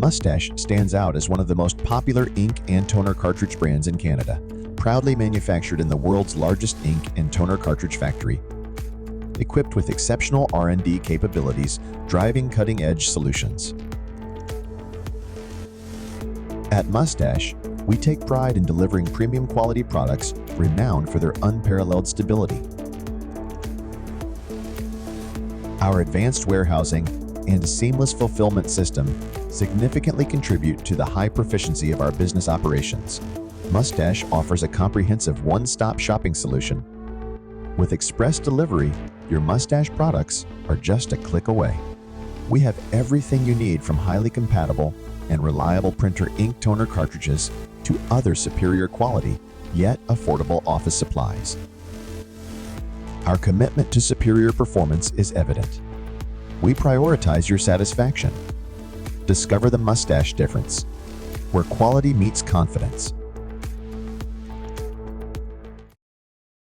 Moustache stands out as one of the most popular ink and toner cartridge brands in Canada, proudly manufactured in the world's largest ink and toner cartridge factory. Equipped with exceptional R&D capabilities, driving cutting-edge solutions. At Moustache, we take pride in delivering premium quality products renowned for their unparalleled stability. Our advanced warehousing and seamless fulfillment system significantly contribute to the high proficiency of our business operations. Moustache offers a comprehensive one-stop shopping solution. With express delivery, your Moustache products are just a click away. We have everything you need, from highly compatible and reliable printer ink toner cartridges to other superior quality yet affordable office supplies. Our commitment to superior performance is evident. We prioritize your satisfaction. Discover the Moustache difference, where quality meets confidence.